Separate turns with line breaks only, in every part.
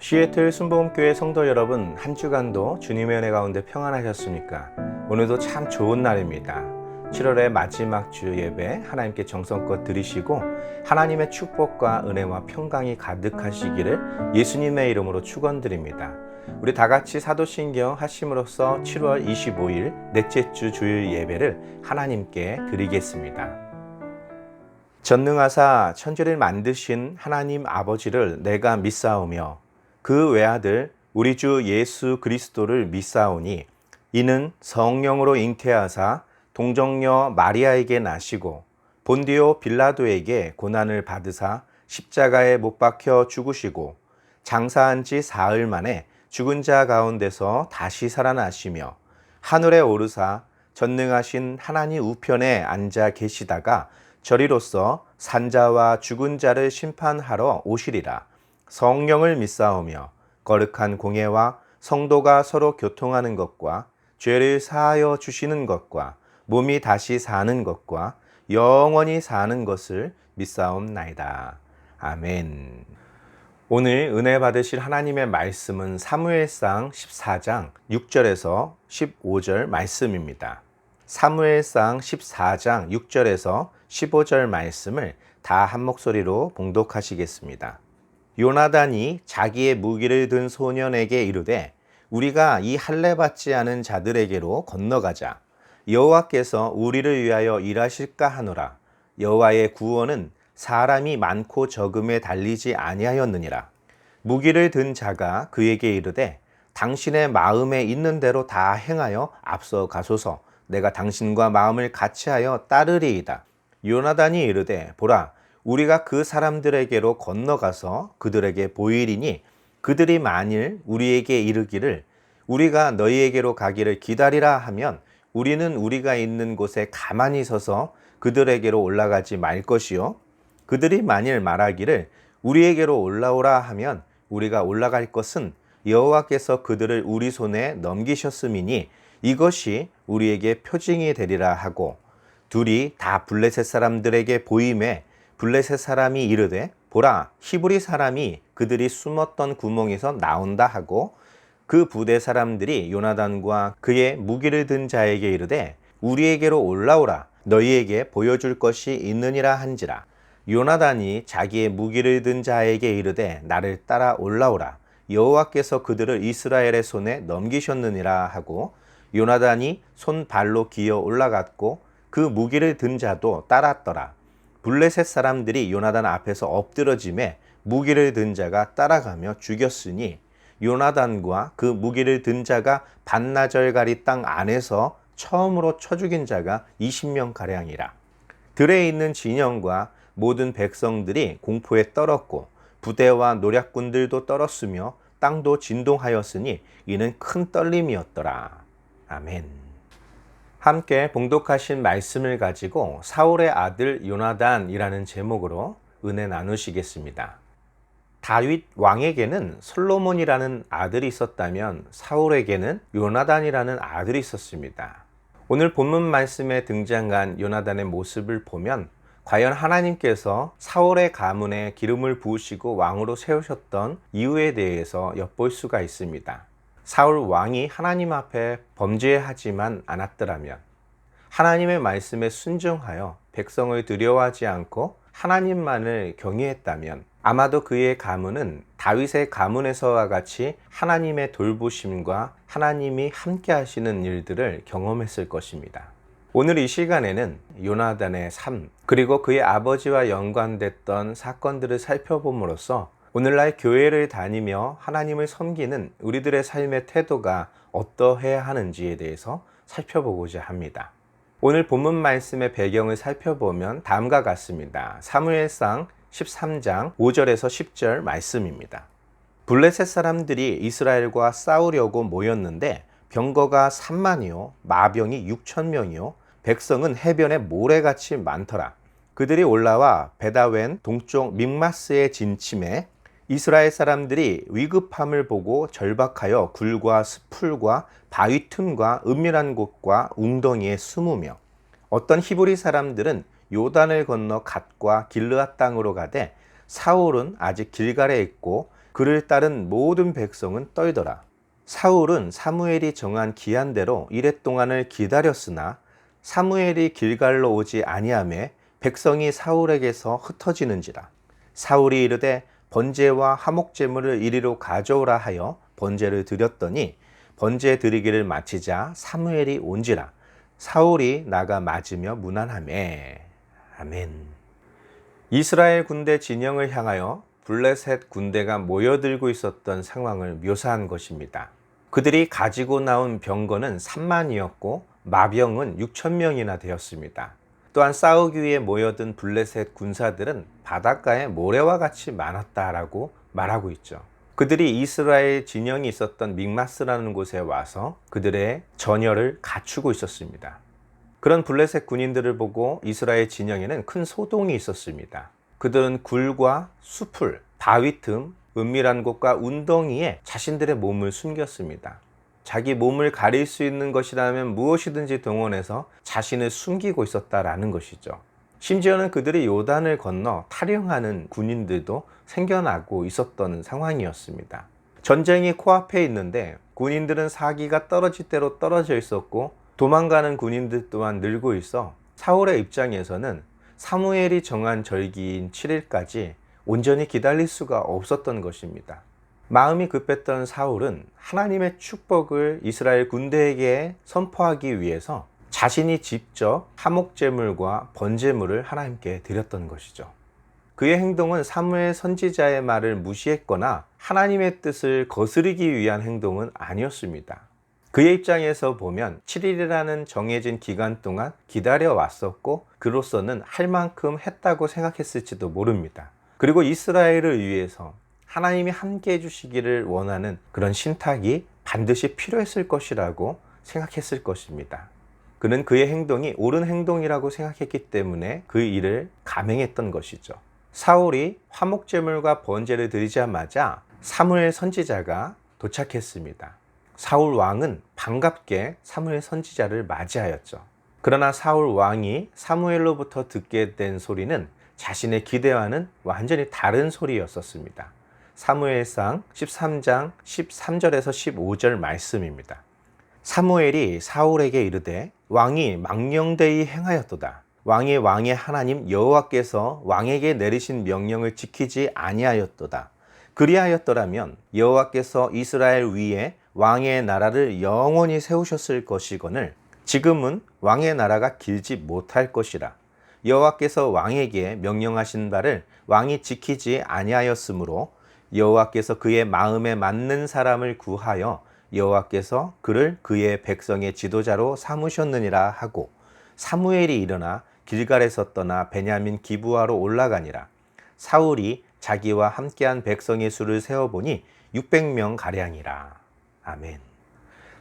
시애틀 순복음교회 성도 여러분, 한 주간도 주님의 은혜 가운데 평안하셨습니까? 오늘도 참 좋은 날입니다. 7월의 마지막 주 예배 하나님께 정성껏 드리시고 하나님의 축복과 은혜와 평강이 가득하시기를 예수님의 이름으로 축원드립니다. 우리 다 같이 사도신경 하심으로써 7월 25일 넷째 주 주일 예배를 하나님께 드리겠습니다. 전능하사 천지를 만드신 하나님 아버지를 내가 믿사오며 그 외아들 우리 주 예수 그리스도를 믿사오니 이는 성령으로 잉태하사 동정녀 마리아에게 나시고 본디오 빌라도에게 고난을 받으사 십자가에 못 박혀 죽으시고 장사한 지 사흘 만에 죽은 자 가운데서 다시 살아나시며 하늘에 오르사 전능하신 하나님 우편에 앉아 계시다가 저리로서 산자와 죽은 자를 심판하러 오시리라. 성령을 믿사오며 거룩한 공예와 성도가 서로 교통하는 것과 죄를 사하여 주시는 것과 몸이 다시 사는 것과 영원히 사는 것을 믿사옵나이다. 아멘. 오늘 은혜 받으실 하나님의 말씀은 사무엘상 14장 6절에서 15절 말씀입니다. 사무엘상 14장 6절에서 15절 말씀을 다 한 목소리로 봉독하시겠습니다. 요나단이 자기의 무기를 든 소년에게 이르되 우리가 이 할례 받지 않은 자들에게로 건너가자. 여호와께서 우리를 위하여 일하실까 하노라. 여호와의 구원은 사람이 많고 적음에 달리지 아니하였느니라. 무기를 든 자가 그에게 이르되 당신의 마음에 있는 대로 다 행하여 앞서 가소서. 내가 당신과 마음을 같이하여 따르리이다. 요나단이 이르되 보라, 우리가 그 사람들에게로 건너가서 그들에게 보이리니 그들이 만일 우리에게 이르기를 우리가 너희에게로 가기를 기다리라 하면 우리는 우리가 있는 곳에 가만히 서서 그들에게로 올라가지 말 것이요. 그들이 만일 말하기를 우리에게로 올라오라 하면 우리가 올라갈 것은 여호와께서 그들을 우리 손에 넘기셨음이니 이것이 우리에게 표징이 되리라 하고 둘이 다 블레셋 사람들에게 보임에 블레셋 사람이 이르되 보라, 히브리 사람이 그들이 숨었던 구멍에서 나온다 하고 그 부대 사람들이 요나단과 그의 무기를 든 자에게 이르되 우리에게로 올라오라. 너희에게 보여줄 것이 있느니라 한지라. 요나단이 자기의 무기를 든 자에게 이르되 나를 따라 올라오라. 여호와께서 그들을 이스라엘의 손에 넘기셨느니라 하고 요나단이 손발로 기어 올라갔고 그 무기를 든 자도 따랐더라. 블레셋 사람들이 요나단 앞에서 엎드러짐에 무기를 든 자가 따라가며 죽였으니 요나단과 그 무기를 든 자가 반나절가리 땅 안에서 처음으로 쳐 죽인 자가 20명가량이라. 들에 있는 진영과 모든 백성들이 공포에 떨었고 부대와 노략군들도 떨었으며 땅도 진동하였으니 이는 큰 떨림이었더라. 아멘. 함께 봉독하신 말씀을 가지고 사울의 아들 요나단이라는 제목으로 은혜 나누시겠습니다. 다윗 왕에게는 솔로몬이라는 아들이 있었다면 사울에게는 요나단이라는 아들이 있었습니다. 오늘 본문 말씀에 등장한 요나단의 모습을 보면 과연 하나님께서 사울의 가문에 기름을 부으시고 왕으로 세우셨던 이유에 대해서 엿볼 수가 있습니다. 사울 왕이 하나님 앞에 범죄하지만 않았더라면, 하나님의 말씀에 순종하여 백성을 두려워하지 않고 하나님만을 경외했다면 아마도 그의 가문은 다윗의 가문에서와 같이 하나님의 돌보심과 하나님이 함께 하시는 일들을 경험했을 것입니다. 오늘 이 시간에는 요나단의 삶, 그리고 그의 아버지와 연관됐던 사건들을 살펴봄으로써 오늘날 교회를 다니며 하나님을 섬기는 우리들의 삶의 태도가 어떠해야 하는지에 대해서 살펴보고자 합니다. 오늘 본문 말씀의 배경을 살펴보면 다음과 같습니다. 사무엘상 13장 5절에서 10절 말씀입니다. 블레셋 사람들이 이스라엘과 싸우려고 모였는데 병거가 3만이요 마병이 6,000명이요 백성은 해변에 모래같이 많더라. 그들이 올라와 베다웬 동쪽 믹마스에 진침해 이스라엘 사람들이 위급함을 보고 절박하여 굴과 스풀과 바위 틈과 은밀한 곳과 웅덩이에 숨으며 어떤 히브리 사람들은 요단을 건너 갓과 길르앗 땅으로 가되 사울은 아직 길갈에 있고 그를 따른 모든 백성은 떨더라. 사울은 사무엘이 정한 기한대로 이레 동안을 기다렸으나 사무엘이 길갈로 오지 아니하매 백성이 사울에게서 흩어지는지라. 사울이 이르되 번제와 화목제물을 이리로 가져오라 하여 번제를 드렸더니 번제 드리기를 마치자 사무엘이 온지라. 사울이 나가 맞으며 무난하매. 아멘. 이스라엘 군대 진영을 향하여 블레셋 군대가 모여들고 있었던 상황을 묘사한 것입니다. 그들이 가지고 나온 병거는 3만이었고 마병은 6천 명이나 되었습니다. 또한 싸우기 위해 모여든 블레셋 군사들은 바닷가에 모래와 같이 많았다라고 말하고 있죠. 그들이 이스라엘 진영이 있었던 믹마스라는 곳에 와서 그들의 전열을 갖추고 있었습니다. 그런 블레셋 군인들을 보고 이스라엘 진영에는 큰 소동이 있었습니다. 그들은 굴과 수풀, 바위 틈, 은밀한 곳과 운덩이에 자신들의 몸을 숨겼습니다. 자기 몸을 가릴 수 있는 것이라면 무엇이든지 동원해서 자신을 숨기고 있었다라는 것이죠. 심지어는 그들이 요단을 건너 탈영하는 군인들도 생겨나고 있었던 상황이었습니다. 전쟁이 코앞에 있는데 군인들은 사기가 떨어질 대로 떨어져 있었고 도망가는 군인들 또한 늘고 있어 사울의 입장에서는 사무엘이 정한 절기인 7일까지 온전히 기다릴 수가 없었던 것입니다. 마음이 급했던 사울은 하나님의 축복을 이스라엘 군대에게 선포하기 위해서 자신이 직접 화목제물과 번제물을 하나님께 드렸던 것이죠. 그의 행동은 사무엘 선지자의 말을 무시했거나 하나님의 뜻을 거스르기 위한 행동은 아니었습니다. 그의 입장에서 보면 7일이라는 정해진 기간 동안 기다려 왔었고 그로서는 할 만큼 했다고 생각했을지도 모릅니다. 그리고 이스라엘을 위해서 하나님이 함께 해주시기를 원하는 그런 신탁이 반드시 필요했을 것이라고 생각했을 것입니다. 그는 그의 행동이 옳은 행동이라고 생각했기 때문에 그 일을 감행했던 것이죠. 사울이 화목제물과 번제를 드리자마자 사무엘 선지자가 도착했습니다. 사울 왕은 반갑게 사무엘 선지자를 맞이하였죠. 그러나 사울 왕이 사무엘로부터 듣게 된 소리는 자신의 기대와는 완전히 다른 소리였었습니다. 사무엘상 13장 13절에서 15절 말씀입니다. 사무엘이 사울에게 이르되 왕이 망령되이 행하였도다. 왕이 왕의 하나님 여호와께서 왕에게 내리신 명령을 지키지 아니하였도다. 그리하였더라면 여호와께서 이스라엘 위에 왕의 나라를 영원히 세우셨을 것이거늘 지금은 왕의 나라가 길지 못할 것이라. 여호와께서 왕에게 명령하신 바를 왕이 지키지 아니하였으므로 여호와께서 그의 마음에 맞는 사람을 구하여 여호와께서 그를 그의 백성의 지도자로 삼으셨느니라 하고 사무엘이 일어나 길갈에서 떠나 베냐민 기브아로 올라가니라. 사울이 자기와 함께한 백성의 수를 세어보니 600명 가량이라. 아멘.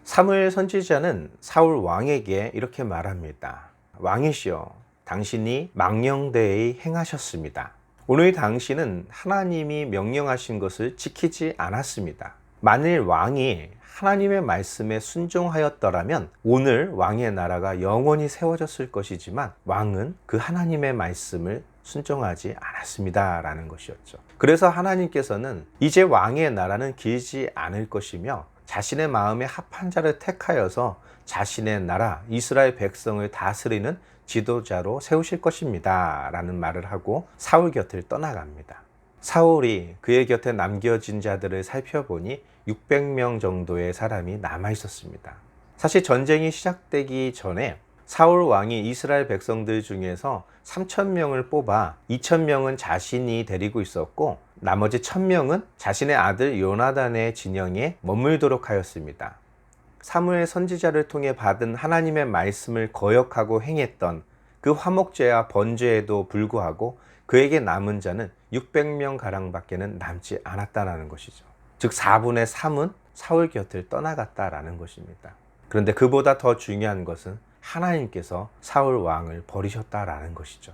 사무엘 선지자는 사울 왕에게 이렇게 말합니다. 왕이시여, 당신이 망령되이 행하셨습니다. 오늘 당신은 하나님이 명령하신 것을 지키지 않았습니다. 만일 왕이 하나님의 말씀에 순종하였더라면 오늘 왕의 나라가 영원히 세워졌을 것이지만 왕은 그 하나님의 말씀을 순종하지 않았습니다 라는 것이었죠. 그래서 하나님께서는 이제 왕의 나라는 길지 않을 것이며 자신의 마음에 합한 자를 택하여서 자신의 나라 이스라엘 백성을 다스리는 지도자로 세우실 것입니다 라는 말을 하고 사울 곁을 떠나갑니다. 사울이 그의 곁에 남겨진 자들을 살펴보니 600명 정도의 사람이 남아 있었습니다. 사실 전쟁이 시작되기 전에 사울 왕이 이스라엘 백성들 중에서 3,000명을 뽑아 2,000명은 자신이 데리고 있었고 나머지 1,000명은 자신의 아들 요나단의 진영에 머물도록 하였습니다. 사무엘 선지자를 통해 받은 하나님의 말씀을 거역하고 행했던 그 화목제와 번제에도 불구하고 그에게 남은 자는 600명 가량밖에는 남지 않았다는 것이죠. 즉 4분의 3은 사울 곁을 떠나갔다라는 것입니다. 그런데 그보다 더 중요한 것은 하나님께서 사울 왕을 버리셨다라는 것이죠.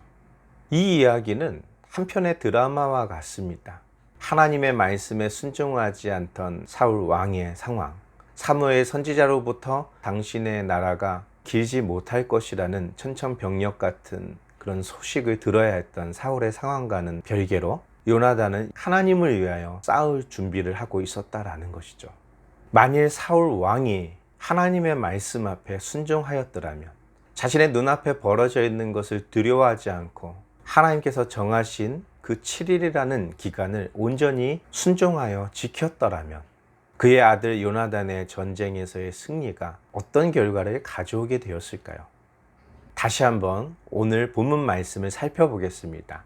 이 이야기는 한편의 드라마와 같습니다. 하나님의 말씀에 순종하지 않던 사울 왕의 상황, 사무엘 선지자로부터 당신의 나라가 길지 못할 것이라는 천천병력 같은 그런 소식을 들어야 했던 사울의 상황과는 별개로 요나단은 하나님을 위하여 싸울 준비를 하고 있었다라는 것이죠. 만일 사울 왕이 하나님의 말씀 앞에 순종하였더라면 자신의 눈앞에 벌어져 있는 것을 두려워하지 않고 하나님께서 정하신 그 7일이라는 기간을 온전히 순종하여 지켰더라면 그의 아들 요나단의 전쟁에서의 승리가 어떤 결과를 가져오게 되었을까요? 다시 한번 오늘 본문 말씀을 살펴보겠습니다.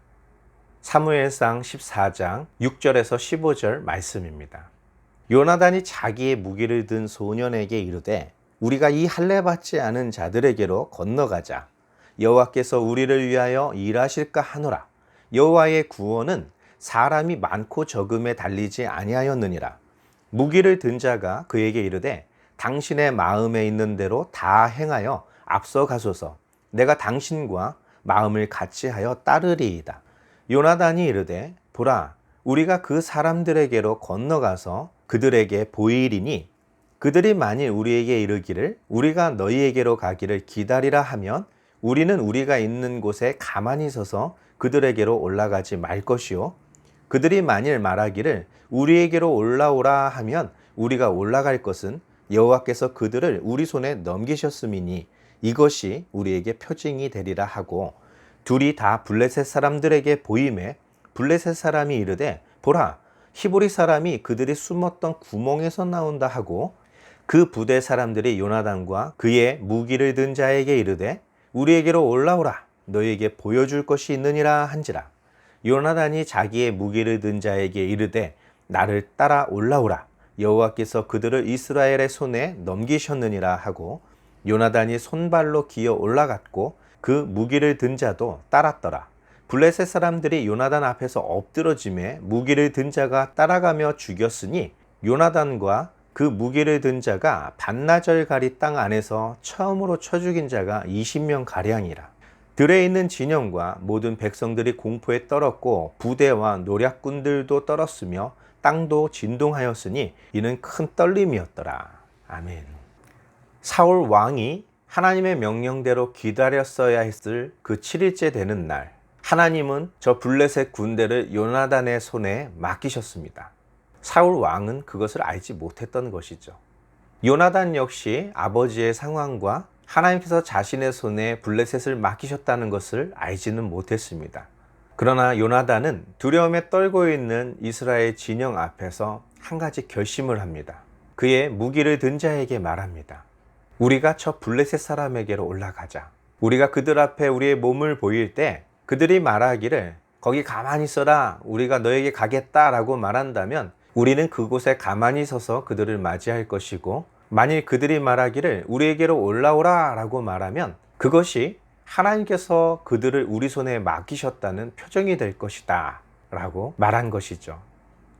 사무엘상 14장 6절에서 15절 말씀입니다. 요나단이 자기의 무기를 든 소년에게 이르되 우리가 이 할례 받지 않은 자들에게로 건너가자. 여호와께서 우리를 위하여 일하실까 하노라. 여호와의 구원은 사람이 많고 적음에 달리지 아니하였느니라. 무기를 든 자가 그에게 이르되 당신의 마음에 있는 대로 다 행하여 앞서 가소서. 내가 당신과 마음을 같이하여 따르리이다. 요나단이 이르되 보라, 우리가 그 사람들에게로 건너가서 그들에게 보이리니 그들이 만일 우리에게 이르기를 우리가 너희에게로 가기를 기다리라 하면 우리는 우리가 있는 곳에 가만히 서서 그들에게로 올라가지 말 것이요, 그들이 만일 말하기를 우리에게로 올라오라 하면 우리가 올라갈 것은 여호와께서 그들을 우리 손에 넘기셨음이니 이것이 우리에게 표징이 되리라 하고, 둘이 다 블레셋 사람들에게 보임에 블레셋 사람이 이르되 보라, 히브리 사람이 그들이 숨었던 구멍에서 나온다 하고, 그 부대 사람들이 요나단과 그의 무기를 든 자에게 이르되 우리에게로 올라오라, 너희에게 보여줄 것이 있느니라 한지라. 요나단이 자기의 무기를 든 자에게 이르되 나를 따라 올라오라, 여호와께서 그들을 이스라엘의 손에 넘기셨느니라 하고, 요나단이 손발로 기어 올라갔고 그 무기를 든 자도 따랐더라. 블레셋 사람들이 요나단 앞에서 엎드러짐에 무기를 든 자가 따라가며 죽였으니 요나단과 그 무기를 든 자가 반나절가리 땅 안에서 처음으로 쳐 죽인 자가 20명 가량이라. 들에 있는 진영과 모든 백성들이 공포에 떨었고 부대와 노략군들도 떨었으며 땅도 진동하였으니 이는 큰 떨림이었더라. 아멘. 사울 왕이 하나님의 명령대로 기다렸어야 했을 그 7일째 되는 날, 하나님은 저 블레셋 군대를 요나단의 손에 맡기셨습니다. 사울 왕은 그것을 알지 못했던 것이죠. 요나단 역시 아버지의 상황과 하나님께서 자신의 손에 블레셋을 맡기셨다는 것을 알지는 못했습니다. 그러나 요나단은 두려움에 떨고 있는 이스라엘 진영 앞에서 한 가지 결심을 합니다. 그의 무기를 든 자에게 말합니다. 우리가 저 블레셋 사람에게로 올라가자. 우리가 그들 앞에 우리의 몸을 보일 때 그들이 말하기를 거기 가만히 있어라, 우리가 너에게 가겠다라고 말한다면 우리는 그곳에 가만히 서서 그들을 맞이할 것이고, 만일 그들이 말하기를 우리에게로 올라오라 라고 말하면 그것이 하나님께서 그들을 우리 손에 맡기셨다는 표정이 될 것이다 라고 말한 것이죠.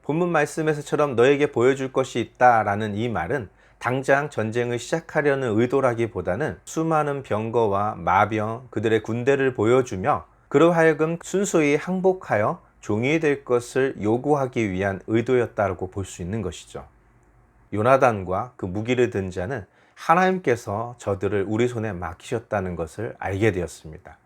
본문 말씀에서처럼 너에게 보여줄 것이 있다 라는 이 말은 당장 전쟁을 시작하려는 의도라기보다는 수많은 병거와 마병, 그들의 군대를 보여주며 그로 하여금 순수히 항복하여 종이 될 것을 요구하기 위한 의도였다고 볼 수 있는 것이죠. 요나단과 그 무기를 든 자는 하나님께서 저들을 우리 손에 맡기셨다는 것을 알게 되었습니다.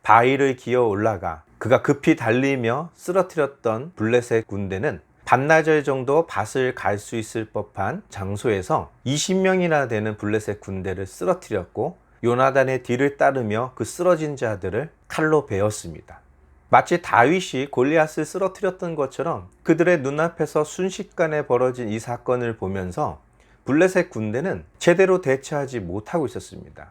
바위를 기어 올라가 그가 급히 달리며 쓰러뜨렸던 블레셋 군대는 반나절 정도 밭을 갈 수 있을 법한 장소에서 20명이나 되는 블레셋 군대를 쓰러뜨렸고, 요나단의 뒤를 따르며 그 쓰러진 자들을 칼로 베었습니다. 마치 다윗이 골리앗을 쓰러뜨렸던 것처럼 그들의 눈앞에서 순식간에 벌어진 이 사건을 보면서 블레셋 군대는 제대로 대처하지 못하고 있었습니다.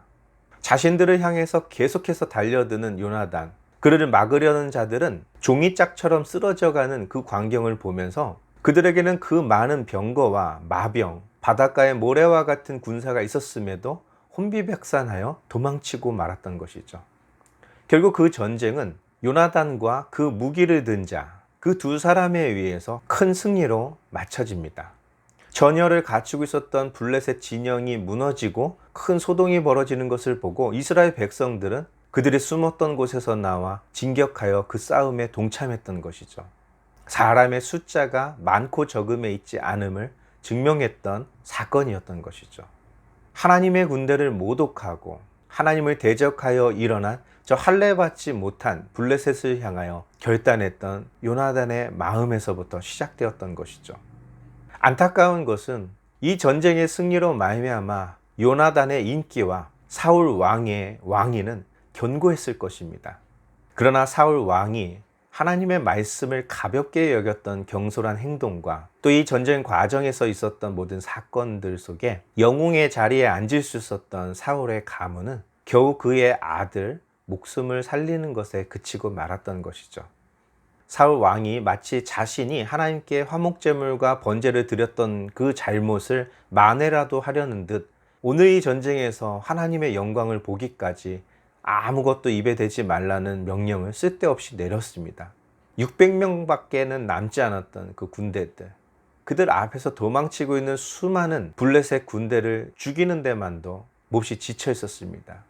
자신들을 향해서 계속해서 달려드는 요나단, 그를 막으려는 자들은 종이짝처럼 쓰러져가는 그 광경을 보면서 그들에게는 그 많은 병거와 마병, 바닷가의 모래와 같은 군사가 있었음에도 혼비백산하여 도망치고 말았던 것이죠. 결국 그 전쟁은 요나단과 그 무기를 든 자, 그 두 사람에 의해서 큰 승리로 마쳐집니다. 전열을 갖추고 있었던 블레셋 진영이 무너지고 큰 소동이 벌어지는 것을 보고 이스라엘 백성들은 그들이 숨었던 곳에서 나와 진격하여 그 싸움에 동참했던 것이죠. 사람의 숫자가 많고 적음에 있지 않음을 증명했던 사건이었던 것이죠. 하나님의 군대를 모독하고 하나님을 대적하여 일어난 저 할례받지 못한 블레셋을 향하여 결단했던 요나단의 마음에서부터 시작되었던 것이죠. 안타까운 것은 이 전쟁의 승리로 말미암아 요나단의 인기와 사울 왕의 왕위는 견고했을 것입니다. 그러나 사울 왕이 하나님의 말씀을 가볍게 여겼던 경솔한 행동과 또 이 전쟁 과정에서 있었던 모든 사건들 속에 영웅의 자리에 앉을 수 있었던 사울의 가문은 겨우 그의 아들 목숨을 살리는 것에 그치고 말았던 것이죠. 사울 왕이 마치 자신이 하나님께 화목제물과 번제를 드렸던 그 잘못을 만회라도 하려는 듯 오늘 이 전쟁에서 하나님의 영광을 보기까지 아무것도 입에 대지 말라는 명령을 쓸데없이 내렸습니다. 600명밖에는 남지 않았던 그 군대들, 그들 앞에서 도망치고 있는 수많은 블레셋 군대를 죽이는 데만도 몹시 지쳐 있었습니다.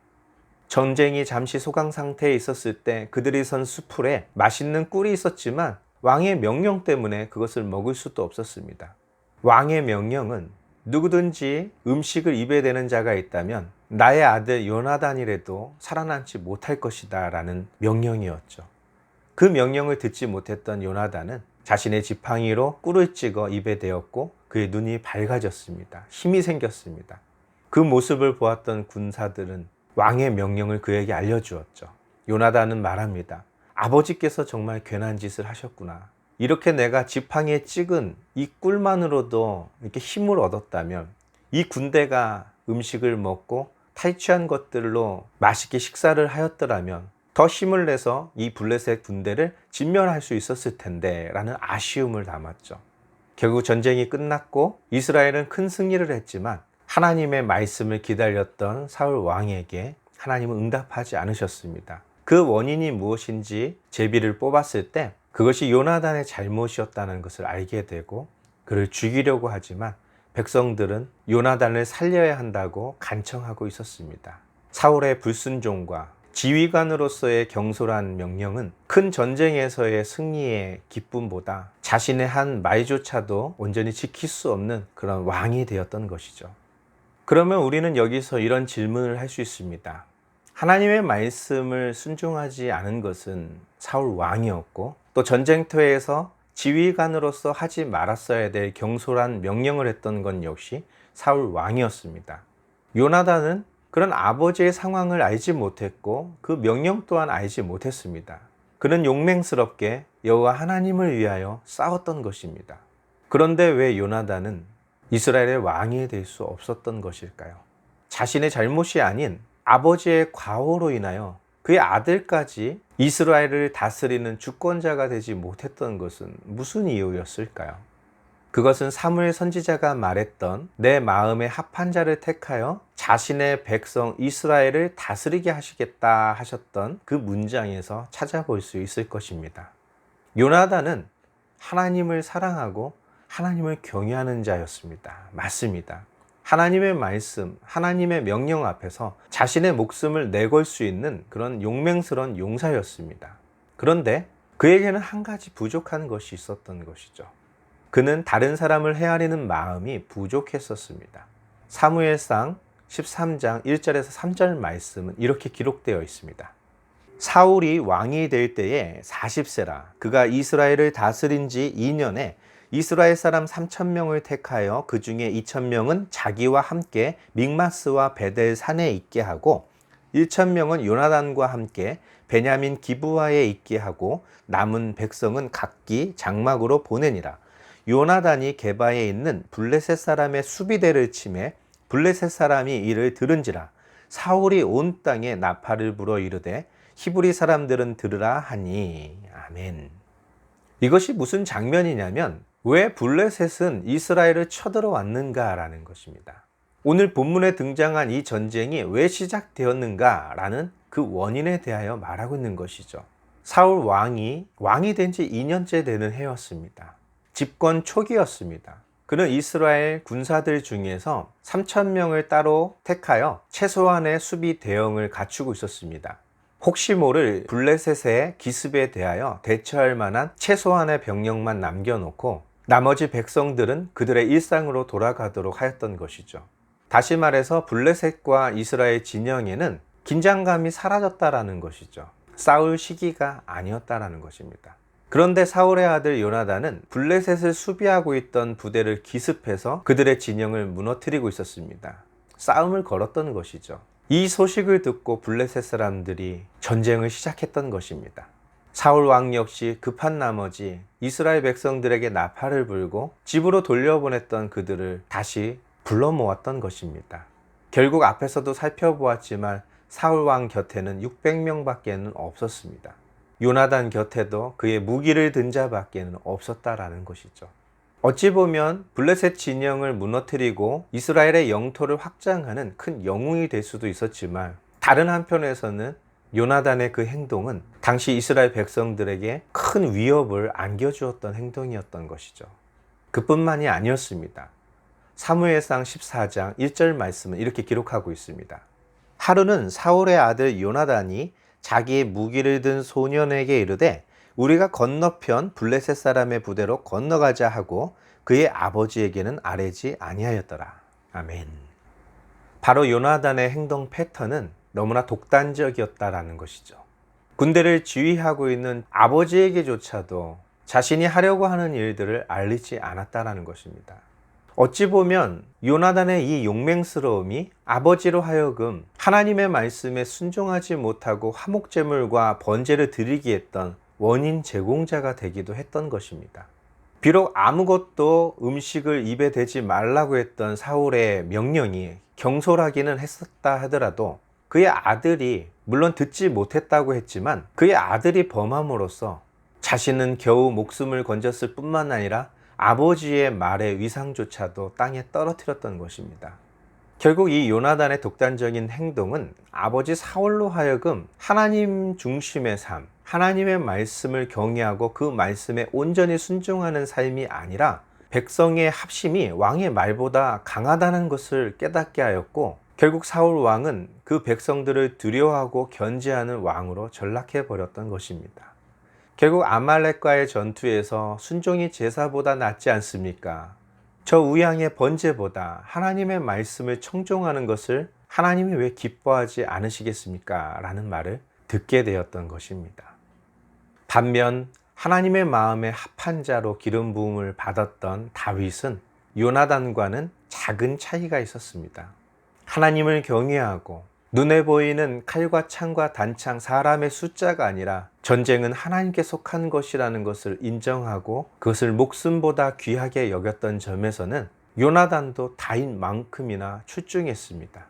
전쟁이 잠시 소강 상태에 있었을 때 그들이 선 수풀에 맛있는 꿀이 있었지만 왕의 명령 때문에 그것을 먹을 수도 없었습니다. 왕의 명령은 누구든지 음식을 입에 대는 자가 있다면 나의 아들 요나단이라도 살아남지 못할 것이다 라는 명령이었죠. 그 명령을 듣지 못했던 요나단은 자신의 지팡이로 꿀을 찍어 입에 대었고 그의 눈이 밝아졌습니다. 힘이 생겼습니다. 그 모습을 보았던 군사들은 왕의 명령을 그에게 알려주었죠. 요나단은 말합니다. 아버지께서 정말 괜한 짓을 하셨구나. 이렇게 내가 지팡이에 찍은 이 꿀만으로도 이렇게 힘을 얻었다면 이 군대가 음식을 먹고 탈취한 것들로 맛있게 식사를 하였더라면 더 힘을 내서 이 블레셋 군대를 진멸할 수 있었을 텐데 라는 아쉬움을 담았죠. 결국 전쟁이 끝났고 이스라엘은 큰 승리를 했지만 하나님의 말씀을 기다렸던 사울 왕에게 하나님은 응답하지 않으셨습니다. 그 원인이 무엇인지 제비를 뽑았을 때 그것이 요나단의 잘못이었다는 것을 알게 되고 그를 죽이려고 하지만 백성들은 요나단을 살려야 한다고 간청하고 있었습니다. 사울의 불순종과 지휘관으로서의 경솔한 명령은 큰 전쟁에서의 승리의 기쁨보다 자신의 한 말조차도 온전히 지킬 수 없는 그런 왕이 되었던 것이죠. 그러면 우리는 여기서 이런 질문을 할 수 있습니다. 하나님의 말씀을 순종하지 않은 것은 사울 왕이었고 또 전쟁터에서 지휘관으로서 하지 말았어야 될 경솔한 명령을 했던 건 역시 사울 왕이었습니다. 요나단은 그런 아버지의 상황을 알지 못했고 그 명령 또한 알지 못했습니다. 그는 용맹스럽게 여호와 하나님을 위하여 싸웠던 것입니다. 그런데 왜 요나단은 이스라엘의 왕이 될 수 없었던 것일까요? 자신의 잘못이 아닌 아버지의 과오로 인하여 그의 아들까지 이스라엘을 다스리는 주권자가 되지 못했던 것은 무슨 이유였을까요? 그것은 사무엘 선지자가 말했던 내 마음에 합한 자를 택하여 자신의 백성 이스라엘을 다스리게 하시겠다 하셨던 그 문장에서 찾아볼 수 있을 것입니다. 요나단은 하나님을 사랑하고 하나님을 경외하는 자였습니다. 맞습니다. 하나님의 말씀, 하나님의 명령 앞에서 자신의 목숨을 내걸 수 있는 그런 용맹스러운 용사였습니다. 그런데 그에게는 한 가지 부족한 것이 있었던 것이죠. 그는 다른 사람을 헤아리는 마음이 부족했었습니다. 사무엘상 13장 1절에서 3절 말씀은 이렇게 기록되어 있습니다. 사울이 왕이 될 때에 40세라 그가 이스라엘을 다스린 지 2년에 이스라엘 사람 3,000명을 택하여 그 중에 2,000명은 자기와 함께 믹마스와 베델 산에 있게 하고 1,000명은 요나단과 함께 베냐민 기브아에 있게 하고 남은 백성은 각기 장막으로 보내니라. 요나단이 게바에 있는 블레셋 사람의 수비대를 치매 블레셋 사람이 이를 들은지라. 사울이 온 땅에 나팔을 불어 이르되 히브리 사람들은 들으라 하니. 아멘. 이것이 무슨 장면이냐면 왜 블레셋은 이스라엘을 쳐들어왔는가라는 것입니다. 오늘 본문에 등장한 이 전쟁이 왜 시작되었는가라는 그 원인에 대하여 말하고 있는 것이죠. 사울 왕이 된 지 2년째 되는 해였습니다. 집권 초기였습니다. 그는 이스라엘 군사들 중에서 3,000명을 따로 택하여 최소한의 수비 대응을 갖추고 있었습니다. 혹시 모를 블레셋의 기습에 대하여 대처할 만한 최소한의 병력만 남겨놓고 나머지 백성들은 그들의 일상으로 돌아가도록 하였던 것이죠. 다시 말해서 블레셋과 이스라엘 진영에는 긴장감이 사라졌다라는 것이죠. 싸울 시기가 아니었다라는 것입니다. 그런데 사울의 아들 요나단은 블레셋을 수비하고 있던 부대를 기습해서 그들의 진영을 무너뜨리고 있었습니다. 싸움을 걸었던 것이죠. 이 소식을 듣고 블레셋 사람들이 전쟁을 시작했던 것입니다. 사울 왕 역시 급한 나머지 이스라엘 백성들에게 나팔을 불고 집으로 돌려보냈던 그들을 다시 불러 모았던 것입니다. 결국 앞에서도 살펴보았지만 사울 왕 곁에는 600명밖에는 없었습니다. 요나단 곁에도 그의 무기를 든 자밖에는 없었다라는 것이죠. 어찌 보면 블레셋 진영을 무너뜨리고 이스라엘의 영토를 확장하는 큰 영웅이 될 수도 있었지만, 다른 한편에서는 요나단의 그 행동은 당시 이스라엘 백성들에게 큰 위협을 안겨주었던 행동이었던 것이죠. 그뿐만이 아니었습니다. 사무엘상 14장 1절 말씀은 이렇게 기록하고 있습니다. 하루는 사울의 아들 요나단이 자기의 무기를 든 소년에게 이르되 우리가 건너편 블레셋 사람의 부대로 건너가자 하고 그의 아버지에게는 아뢰지 아니하였더라. 아멘. 바로 요나단의 행동 패턴은 너무나 독단적이었다라는 것이죠. 군대를 지휘하고 있는 아버지에게조차도 자신이 하려고 하는 일들을 알리지 않았다라는 것입니다. 어찌 보면 요나단의 이 용맹스러움이 아버지로 하여금 하나님의 말씀에 순종하지 못하고 화목제물과 번제를 드리게 했던 원인 제공자가 되기도 했던 것입니다. 비록 아무것도 음식을 입에 대지 말라고 했던 사울의 명령이 경솔하기는 했었다 하더라도 그의 아들이, 물론 듣지 못했다고 했지만 그의 아들이 범함으로써 자신은 겨우 목숨을 건졌을 뿐만 아니라 아버지의 말의 위상조차도 땅에 떨어뜨렸던 것입니다. 결국 이 요나단의 독단적인 행동은 아버지 사울로 하여금 하나님 중심의 삶, 하나님의 말씀을 경외하고 그 말씀에 온전히 순종하는 삶이 아니라 백성의 합심이 왕의 말보다 강하다는 것을 깨닫게 하였고, 결국 사울 왕은 그 백성들을 두려워하고 견제하는 왕으로 전락해 버렸던 것입니다. 결국 아말렉과의 전투에서 순종이 제사보다 낫지 않습니까? 저 우양의 번제보다 하나님의 말씀을 청종하는 것을 하나님이 왜 기뻐하지 않으시겠습니까? 라는 말을 듣게 되었던 것입니다. 반면 하나님의 마음에 합한 자로 기름 부음을 받았던 다윗은 요나단과는 작은 차이가 있었습니다. 하나님을 경외하고 눈에 보이는 칼과 창과 단창, 사람의 숫자가 아니라 전쟁은 하나님께 속한 것이라는 것을 인정하고 그것을 목숨보다 귀하게 여겼던 점에서는 요나단도 다윗만큼이나 출중했습니다.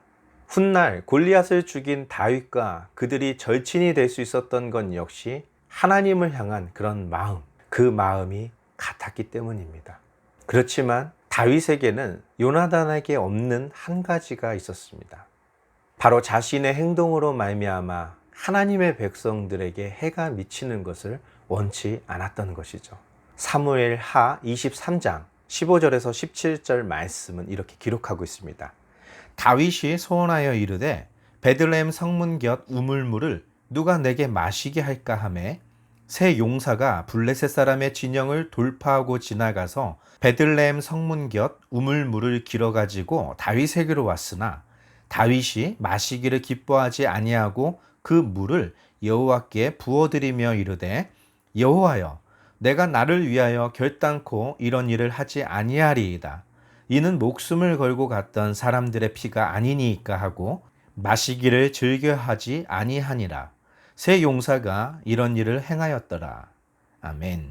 훗날 골리앗을 죽인 다윗과 그들이 절친이 될 수 있었던 건 역시 하나님을 향한 그런 마음, 그 마음이 같았기 때문입니다. 그렇지만 다윗에게는 요나단에게 없는 한 가지가 있었습니다. 바로 자신의 행동으로 말미암아 하나님의 백성들에게 해가 미치는 것을 원치 않았던 것이죠. 사무엘 하 23장 15절에서 17절 말씀은 이렇게 기록하고 있습니다. 다윗이 소원하여 이르되 베들레헴 성문 곁 우물물을 누가 내게 마시게 할까 하매 새 용사가 블레셋 사람의 진영을 돌파하고 지나가서 베들레헴 성문 곁 우물물을 길어가지고 다윗에게로 왔으나 다윗이 마시기를 기뻐하지 아니하고 그 물을 여호와께 부어드리며 이르되 여호와여 내가 나를 위하여 결단코 이런 일을 하지 아니하리이다. 이는 목숨을 걸고 갔던 사람들의 피가 아니니까 하고 마시기를 즐겨하지 아니하니라. 새 용사가 이런 일을 행하였더라. 아멘.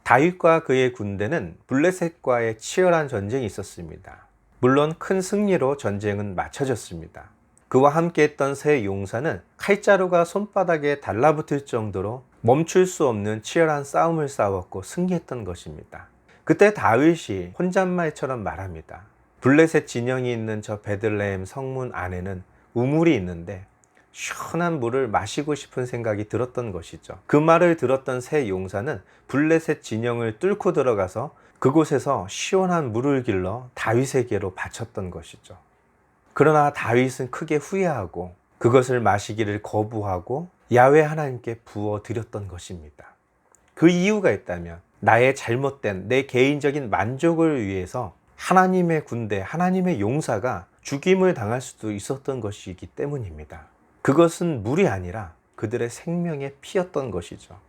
다윗과 그의 군대는 블레셋과의 치열한 전쟁이 있었습니다. 물론 큰 승리로 전쟁은 마쳐졌습니다. 그와 함께 했던 새 용사는 칼자루가 손바닥에 달라붙을 정도로 멈출 수 없는 치열한 싸움을 싸웠고 승리했던 것입니다. 그때 다윗이 혼잣말처럼 말합니다. 블레셋 진영이 있는 저 베들레헴 성문 안에는 우물이 있는데 시원한 물을 마시고 싶은 생각이 들었던 것이죠. 그 말을 들었던 새 용사는 블레셋 진영을 뚫고 들어가서 그곳에서 시원한 물을 길러 다윗에게로 바쳤던 것이죠. 그러나 다윗은 크게 후회하고 그것을 마시기를 거부하고 야훼 하나님께 부어 드렸던 것입니다. 그 이유가 있다면 나의 잘못된 내 개인적인 만족을 위해서 하나님의 군대, 하나님의 용사가 죽임을 당할 수도 있었던 것이기 때문입니다. 그것은 물이 아니라 그들의 생명의 피였던 것이죠.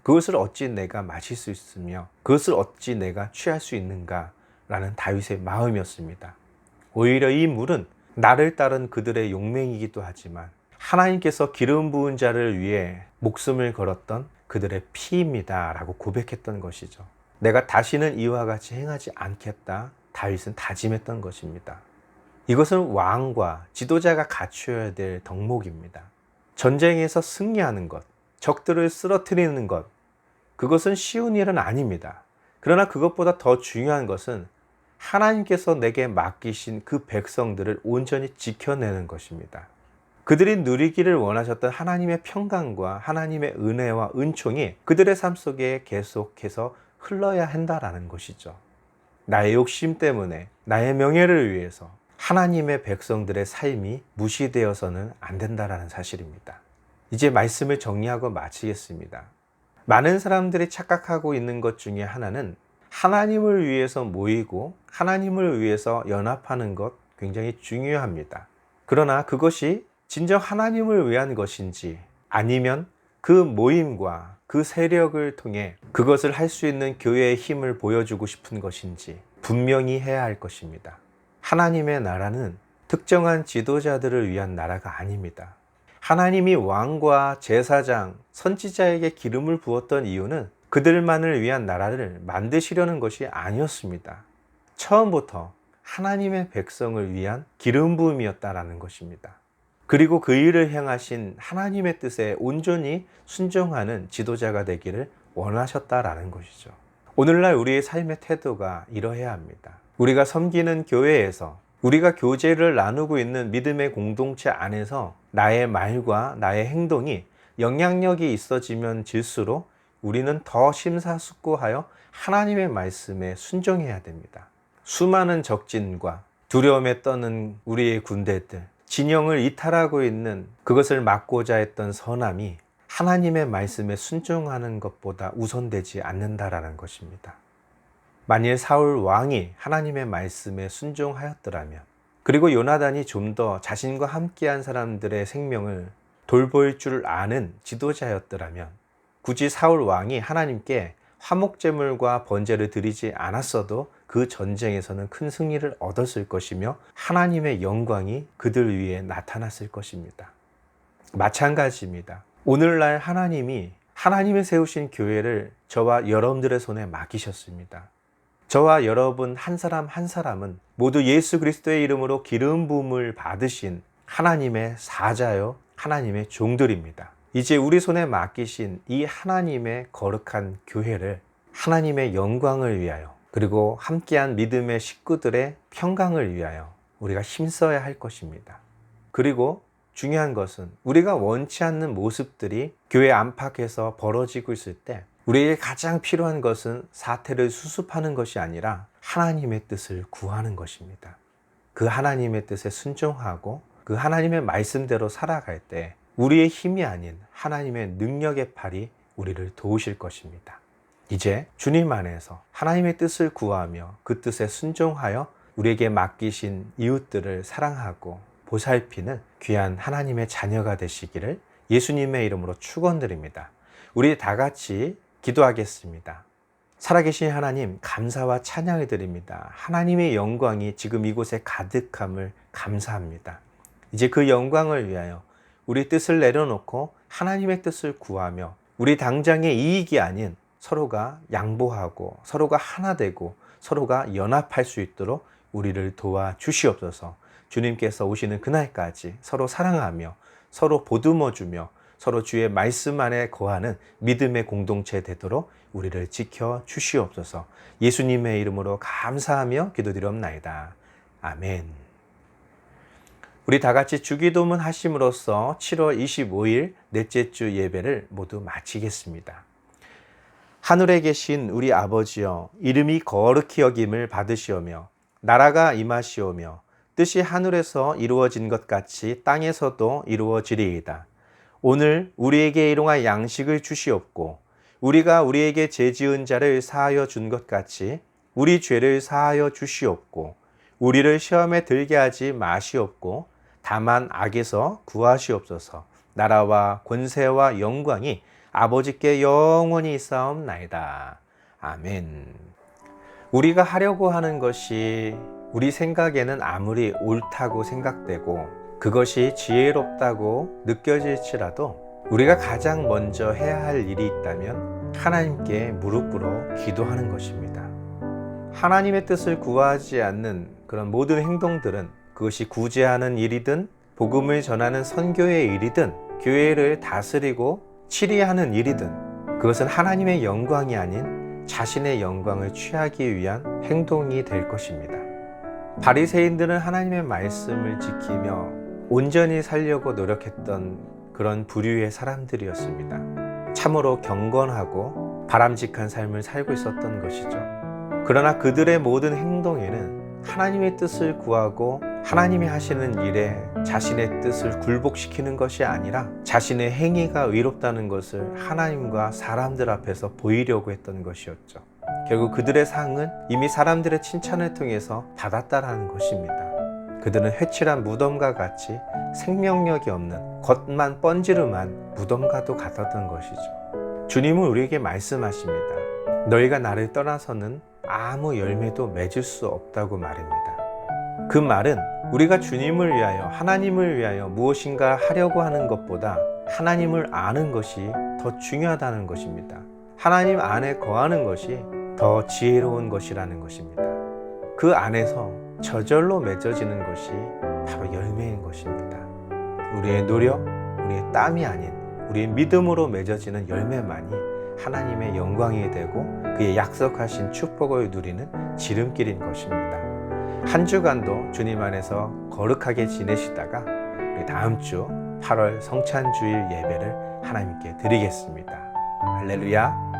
그것을 어찌 내가 마실 수 있으며 그것을 어찌 내가 취할 수 있는가 라는 다윗의 마음이었습니다. 오히려 이 물은 나를 따른 그들의 용맹이기도 하지만 하나님께서 기름 부은 자를 위해 목숨을 걸었던 그들의 피입니다 라고 고백했던 것이죠. 내가 다시는 이와 같이 행하지 않겠다, 다윗은 다짐했던 것입니다. 이것은 왕과 지도자가 갖추어야 될 덕목입니다. 전쟁에서 승리하는 것, 적들을 쓰러뜨리는 것, 그것은 쉬운 일은 아닙니다. 그러나 그것보다 더 중요한 것은 하나님께서 내게 맡기신 그 백성들을 온전히 지켜내는 것입니다. 그들이 누리기를 원하셨던 하나님의 평강과 하나님의 은혜와 은총이 그들의 삶 속에 계속해서 흘러야 한다라는 것이죠. 나의 욕심 때문에 나의 명예를 위해서 하나님의 백성들의 삶이 무시되어서는 안 된다라는 사실입니다. 이제 말씀을 정리하고 마치겠습니다. 많은 사람들이 착각하고 있는 것 중에 하나는 하나님을 위해서 모이고 하나님을 위해서 연합하는 것 굉장히 중요합니다. 그러나 그것이 진정 하나님을 위한 것인지 아니면 그 모임과 그 세력을 통해 그것을 할 수 있는 교회의 힘을 보여주고 싶은 것인지 분명히 해야 할 것입니다. 하나님의 나라는 특정한 지도자들을 위한 나라가 아닙니다. 하나님이 왕과 제사장, 선지자에게 기름을 부었던 이유는 그들만을 위한 나라를 만드시려는 것이 아니었습니다. 처음부터 하나님의 백성을 위한 기름 부음이었다라는 것입니다. 그리고 그 일을 행하신 하나님의 뜻에 온전히 순종하는 지도자가 되기를 원하셨다라는 것이죠. 오늘날 우리의 삶의 태도가 이러해야 합니다. 우리가 섬기는 교회에서 우리가 교제를 나누고 있는 믿음의 공동체 안에서 나의 말과 나의 행동이 영향력이 있어지면 질수록 우리는 더 심사숙고하여 하나님의 말씀에 순종해야 됩니다. 수많은 적진과 두려움에 떠는 우리의 군대들, 진영을 이탈하고 있는 그것을 막고자 했던 선함이 하나님의 말씀에 순종하는 것보다 우선되지 않는다라는 것입니다. 만일 사울 왕이 하나님의 말씀에 순종하였더라면, 그리고 요나단이 좀 더 자신과 함께한 사람들의 생명을 돌볼 줄 아는 지도자였더라면, 굳이 사울 왕이 하나님께 화목제물과 번제를 드리지 않았어도 그 전쟁에서는 큰 승리를 얻었을 것이며 하나님의 영광이 그들 위에 나타났을 것입니다. 마찬가지입니다. 오늘날 하나님이 세우신 교회를 저와 여러분들의 손에 맡기셨습니다. 저와 여러분 한 사람 한 사람은 모두 예수 그리스도의 이름으로 기름 부음을 받으신 하나님의 사자요, 하나님의 종들입니다. 이제 우리 손에 맡기신 이 하나님의 거룩한 교회를 하나님의 영광을 위하여, 그리고 함께한 믿음의 식구들의 평강을 위하여 우리가 힘써야 할 것입니다. 그리고 중요한 것은 우리가 원치 않는 모습들이 교회 안팎에서 벌어지고 있을 때 우리에게 가장 필요한 것은 사태를 수습하는 것이 아니라 하나님의 뜻을 구하는 것입니다. 그 하나님의 뜻에 순종하고 그 하나님의 말씀대로 살아갈 때 우리의 힘이 아닌 하나님의 능력의 팔이 우리를 도우실 것입니다. 이제 주님 안에서 하나님의 뜻을 구하며 그 뜻에 순종하여 우리에게 맡기신 이웃들을 사랑하고 보살피는 귀한 하나님의 자녀가 되시기를 예수님의 이름으로 축원드립니다. 우리 다 같이 기도하겠습니다. 살아계신 하나님, 감사와 찬양을 드립니다. 하나님의 영광이 지금 이곳에 가득함을 감사합니다. 이제 그 영광을 위하여 우리 뜻을 내려놓고 하나님의 뜻을 구하며 우리 당장의 이익이 아닌 서로가 양보하고 서로가 하나 되고 서로가 연합할 수 있도록 우리를 도와주시옵소서. 주님께서 오시는 그날까지 서로 사랑하며 서로 보듬어주며 서로 주의 말씀 안에 거하는 믿음의 공동체 되도록 우리를 지켜 주시옵소서. 예수님의 이름으로 감사하며 기도드리옵나이다. 아멘. 우리 다 같이 주기도문 하심으로써 7월 25일 넷째 주 예배를 모두 마치겠습니다. 하늘에 계신 우리 아버지여, 이름이 거룩히 여김을 받으시오며 나라가 임하시오며 뜻이 하늘에서 이루어진 것 같이 땅에서도 이루어지리이다. 오늘 우리에게 일용할 양식을 주시옵고 우리가 우리에게 죄 지은 자를 사하여 준 것 같이 우리 죄를 사하여 주시옵고 우리를 시험에 들게 하지 마시옵고 다만 악에서 구하시옵소서. 나라와 권세와 영광이 아버지께 영원히 있사옵나이다. 아멘. 우리가 하려고 하는 것이 우리 생각에는 아무리 옳다고 생각되고 그것이 지혜롭다고 느껴질지라도 우리가 가장 먼저 해야 할 일이 있다면 하나님께 무릎 꿇어 기도하는 것입니다. 하나님의 뜻을 구하지 않는 그런 모든 행동들은 그것이 구제하는 일이든 복음을 전하는 선교의 일이든 교회를 다스리고 치리하는 일이든 그것은 하나님의 영광이 아닌 자신의 영광을 취하기 위한 행동이 될 것입니다. 바리새인들은 하나님의 말씀을 지키며 온전히 살려고 노력했던 그런 부류의 사람들이었습니다. 참으로 경건하고 바람직한 삶을 살고 있었던 것이죠. 그러나 그들의 모든 행동에는 하나님의 뜻을 구하고 하나님이 하시는 일에 자신의 뜻을 굴복시키는 것이 아니라 자신의 행위가 의롭다는 것을 하나님과 사람들 앞에서 보이려고 했던 것이었죠. 결국 그들의 상은 이미 사람들의 칭찬을 통해서 받았다라는 것입니다. 그들은 회칠한 무덤과 같이 생명력이 없는 겉만 번지르만 무덤과도 같았던 것이죠. 주님은 우리에게 말씀하십니다. 너희가 나를 떠나서는 아무 열매도 맺을 수 없다고 말입니다. 그 말은 우리가 주님을 위하여 하나님을 위하여 무엇인가 하려고 하는 것보다 하나님을 아는 것이 더 중요하다는 것입니다. 하나님 안에 거하는 것이 더 지혜로운 것이라는 것입니다. 그 안에서 저절로 맺어지는 것이 바로 열매인 것입니다. 우리의 노력, 우리의 땀이 아닌 우리의 믿음으로 맺어지는 열매만이 하나님의 영광이 되고 그의 약속하신 축복을 누리는 지름길인 것입니다. 한 주간도 주님 안에서 거룩하게 지내시다가 우리 다음 주 8월 성찬주일 예배를 하나님께 드리겠습니다. 할렐루야.